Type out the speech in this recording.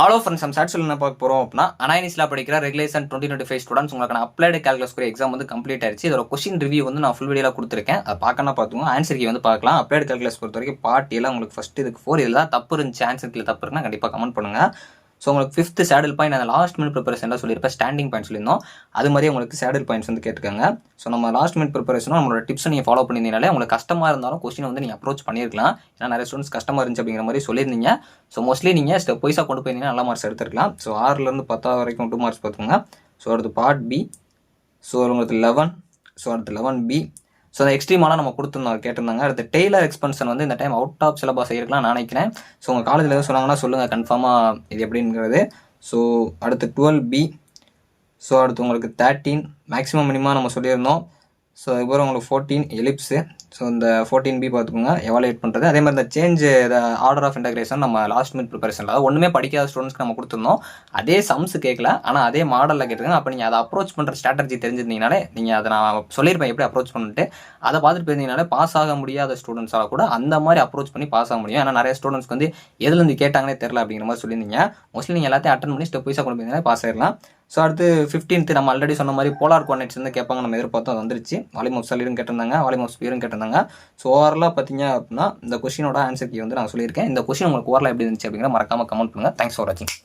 Hello friends, நம்ம chat என்ன பார்க்க போகிறோம் அப்படின்னா, அனாயினிஸ்ல படிக்கிற ரெகுலேஷன் 2025 ஸ்டூடெண்ட்ஸ் உங்களுக்கான அப்ளைடு கால்குலஸ் எக்ஸாம் வந்து கம்ப்ளீட் ஆயிடுச்சு. இதோட கொஸ்டின் ரிவ்யூ வந்து நான் ஃபுல் வீடியோவில் கொடுத்துருக்கேன். அதை பார்க்கணும் பார்த்துக்கோங்க. ஆன்சர் கீ வந்து பார்க்கலாம். அப்ளைடு கால்குலஸ் பொறுத்த வரைக்கும் பார்ட் எல்லாம் உங்களுக்கு ஃபஸ்ட் இதுக்கு 4 இதில் தான் தப்பு இருந்துச்சு. ஆன்சர் கீழ தப்பு இருக்குன்னா கண்டிப்பாக கமெண்ட் பண்ணுங்கள். ஸோ உங்களுக்கு 5th சேடில் பாயிண்ட் அந்த லாஸ்ட் மினிட் ப்ரிப்பரேஷன் சொல்லியிருப்பேன். ஸ்டாண்டிங் பாயிண்ட் சொல்லியிருந்தோம். அது மாதிரி உங்களுக்கு சேடில் பாயிண்ட்ஸ் வந்து கேட்டுக்காங்க. ஸோ நம்ம லாஸ்ட் மினிட் ப்ரிப்பரேஷனும் நம்மளோட டிப்ஸை நீங்கள் ஃபாலோ பண்ணியிருந்தீங்கனாலே உங்களுக்கு கஷ்டமாக இருந்தாலும் கொஸ்டின் வந்து நீங்கள் அப்ரோச் பண்ணியிருக்கலாம். ஏன்னா நிறைய ஸ்டூடெண்ட்ஸ் கஷ்டமாக இருந்துச்சு அப்படிங்கிற மாதிரி சொல்லியிருந்தீங்க. ஸோ மோஸ்ட்லி நீங்கள் ஸ்டெப் வைஸாக கொண்டு போயிருந்தீங்கன்னா நல்ல மார்க்ஸ் எடுத்துருக்கலாம். ஸோ 6லேருந்து 10 வரைக்கும் 2 மார்க்ஸ் பார்த்துக்கோங்க. ஸோ அடுத்து பார்ட் பி. ஸோ உங்களுக்கு 11. ஸோ அடுத்து 11B. ஸோ அந்த எக்ஸ்ட்ரீமாலாம் நம்ம கொடுத்துருந்தோம், கேட்டிருந்தாங்க. அடுத்து டெய்லர் எக்ஸ்பென்ஷன் வந்து இந்த டைம் அவுட் ஆஃப் சிலபஸ் ஆகிருக்கலாம் நான் நினைக்கிறேன். ஸோ உங்கள் காலேஜில் எதுவும் சொன்னாங்கன்னா சொல்லுங்கள் கன்ஃபார்மாக இது எப்படிங்கிறது. ஸோ அடுத்து 12B. ஸோ அடுத்து உங்களுக்கு 13 மேக்ஸிமம் மினிமம் நம்ம சொல்லியிருந்தோம். ஸோ அதுக்கப்புறம் உங்களுக்கு 14 எலிப்ஸு. ஸோ இந்த 14B பார்த்துக்கோங்க எவாலுவேட் பண்ணுறது. அதே மாதிரி இந்த சேஞ்ச் ஆர்டர் ஆஃப் இன்டகிரேஷன் நம்ம லாஸ்ட் மினிட் ப்ரிப்பரேஷனில் அதாவது ஒன்றுமே படிக்காத ஸ்டூடெண்ட்ஸ்க்கு நம்ம கொடுத்துருந்தோம். அதே சம்ஸ் கேட்கல, ஆனால் அதே மாடலில் கேட்டுருங்க. அப்போ நீங்கள் அதை அப்ரோச் பண்ணுற ஸ்ட்ராட்டஜி தெரிஞ்சிருந்தீங்கனாலே நீங்கள் அதை நான் சொல்லியிருப்பேன் எப்படி அப்ரோச் பண்ணிட்டு அதை பார்த்துட்டு போயிருந்தீங்கனாலே பாஸ் ஆக முடியாத ஸ்டூடெண்ட்ஸால் கூட அந்த மாதிரி அப்ரோச் பண்ணி பாஸ் ஆக முடியும். ஏன்னா நிறைய ஸ்டூடெண்ட்ஸ்க்கு வந்து எதுலேருந்து கேட்டாங்கன்னே தெரில அப்படிங்கிற மாதிரி சொல்லியிருந்தீங்க. மோஸ்ட்லி நீங்கள் எல்லாத்தையும் அட்டன் பண்ணி ஸ்டெப் வைஸாக கொண்டு போயிருந்தாலே பாஸ் ஆயிடலாம். ஸோ அடுத்து 15th நம்ம ஆல்ரெடி சொன்ன மாதிரி போலார் கோஆர்டினேட்ஸ் வந்து கேட்பாங்க. நம்ம எதிர்பார்த்தோம், அது வந்துருச்சு. வால்யூம் ஆஃப் சாலிடும் கேட்டிருந்தாங்க, வால்யூம் ஆஃப் ஸ்பியரும் கேட்டிருந்தாங்க. ஸோ ஓவரலாக பார்த்தீங்க அப்படின்னா இந்த கொஸ்டினோட ஆன்சர் கீ வந்து நான் சொல்லியிருக்கேன். இந்த கொஸ்டின் உங்களுக்கு ஓவரலாக எப்படி இருந்துச்சு அப்படிங்கிற மறக்காம கமெண்ட் பண்ணுங்கள். தேங்க்ஸ் ஃபார் வாட்சிங்.